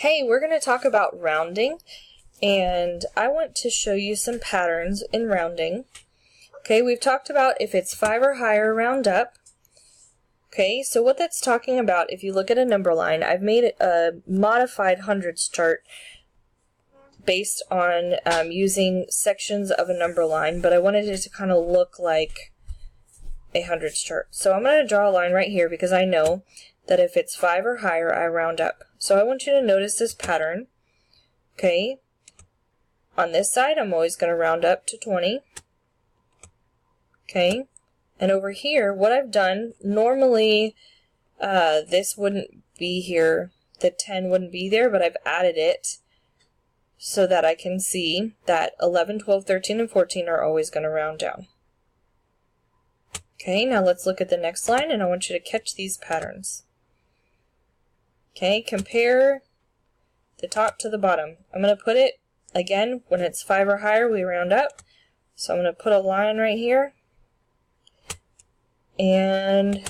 Hey, we're going to talk about rounding, and I want to show you some patterns in rounding. Okay, we've talked about if it's 5 or higher, round up. Okay, so what that's talking about, if you look at a number line, I've made it a modified hundreds chart based on using sections of a number line, but I wanted it to kind of look like a hundreds chart. So I'm going to draw a line right here because I know that if it's 5 or higher, I round up. So I want you to notice this pattern. Okay, on this side, I'm always going to round up to 20. Okay, and over here, what I've done, normally this wouldn't be here, the 10 wouldn't be there, but I've added it so that I can see that 11, 12, 13, and 14 are always going to round down. Okay, now let's look at the next line, and I want you to catch these patterns. Okay, compare the top to the bottom. I'm going to put it, again, when it's 5 or higher, we round up. So I'm going to put a line right here. And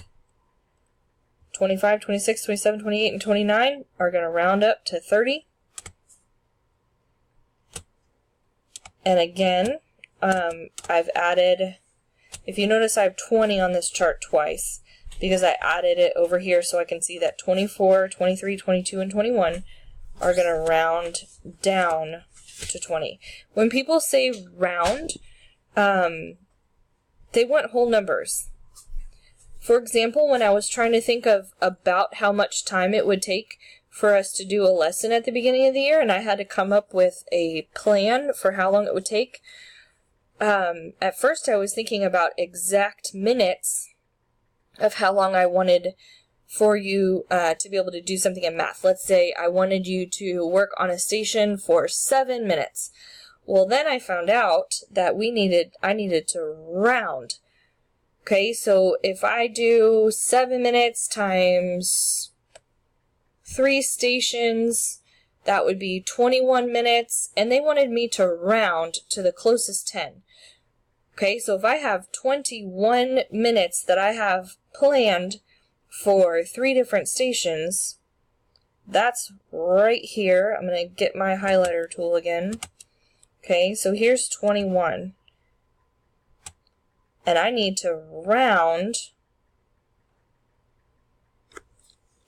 25, 26, 27, 28, and 29 are going to round up to 30. And again, I've added, if you notice, I have 20 on this chart twice, because I added it over here so I can see that 24, 23, 22, and 21 are going to round down to 20. When people say round, they want whole numbers. For example, when I was trying to think of about how much time it would take for us to do a lesson at the beginning of the year, and I had to come up with a plan for how long it would take, at first I was thinking about exact minutes of how long I wanted for you to be able to do something in math. Let's say I wanted you to work on a station for 7 minutes. Well, then I found out that I needed to round. Okay, so if I do 7 minutes times 3 stations, that would be 21 minutes, and they wanted me to round to the closest 10. Okay, so if I have 21 minutes that I have planned for 3 different stations, that's right here. I'm going to get my highlighter tool again. Okay, so here's 21. And I need to round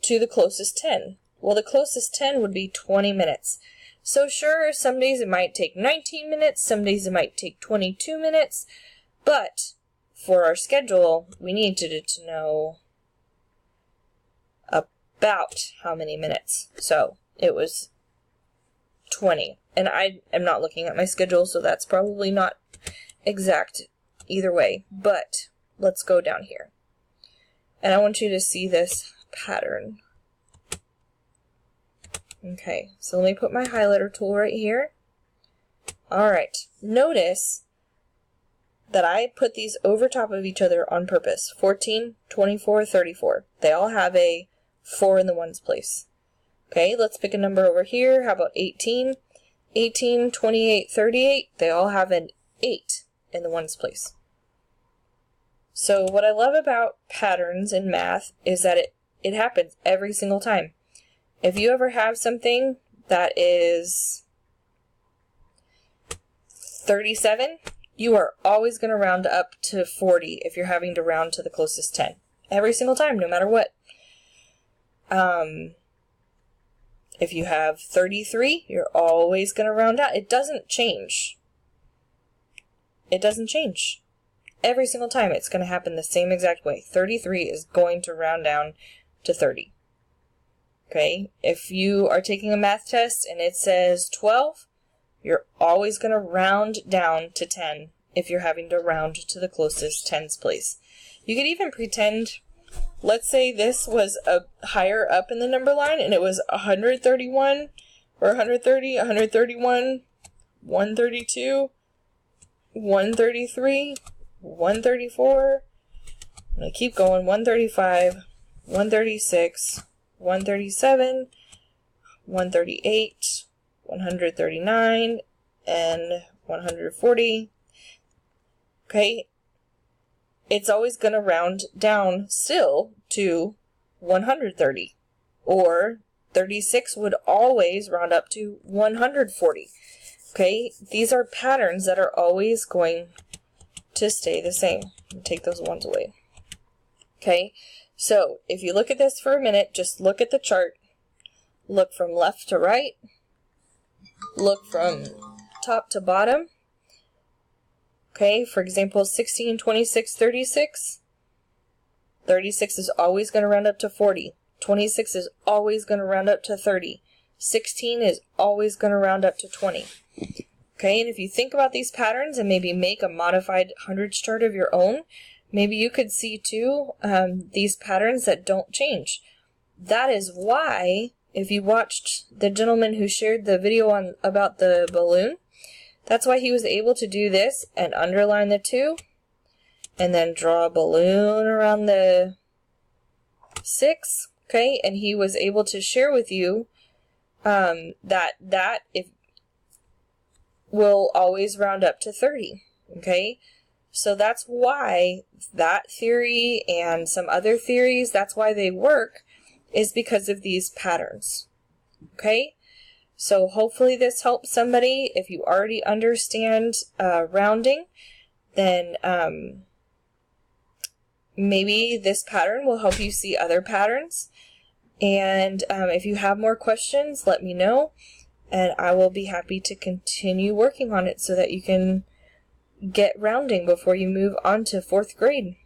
to the closest 10. Well, the closest 10 would be 20 minutes. So sure, some days it might take 19 minutes, some days it might take 22 minutes, but for our schedule, we needed to know about how many minutes. So it was 20. And I am not looking at my schedule, so that's probably not exact either way. But let's go down here. And I want you to see this pattern. Okay, so let me put my highlighter tool right here. Alright, notice that I put these over top of each other on purpose. 14, 24, 34. They all have a 4 in the ones place. Okay, let's pick a number over here. How about 18? 18, 28, 38. They all have an 8 in the ones place. So what I love about patterns in math is that it happens every single time. If you ever have something that is 37, you are always going to round up to 40 if you're having to round to the closest 10. Every single time, no matter what. If you have 33, you're always going to round out. It doesn't change. It doesn't change. Every single time it's going to happen the same exact way. 33 is going to round down to 30. Okay, if you are taking a math test and it says 12, you're always going to round down to 10 if you're having to round to the closest tens place. You could even pretend, let's say this was a higher up in the number line and it was 131 or 130, 131, 132, 133, 134. I'm going to keep going. 135, 136, 137, 138, 139, and 140. Okay, it's always going to round down still to 130, or 36 would always round up to 140. Okay, these are patterns that are always going to stay the same. Take those ones away. Okay, so if you look at this for a minute, just look at the chart. Look from left to right. Look from top to bottom. Okay, for example, 16, 26, 36. 36 is always going to round up to 40. 26 is always going to round up to 30. 16 is always going to round up to 20. Okay, and if you think about these patterns and maybe make a modified hundreds chart of your own, maybe you could see too these patterns that don't change. That is why, if you watched the gentleman who shared the video about the balloon, that's why he was able to do this and underline the 2 and then draw a balloon around the 6. Okay, and he was able to share with you that if will always round up to 30. Okay, so that's why that theory and some other theories, that's why they work, is because of these patterns. Okay, so hopefully this helps somebody. If you already understand rounding, then maybe this pattern will help you see other patterns. And if you have more questions, let me know, and I will be happy to continue working on it so that you can get rounding before you move on to 4th grade.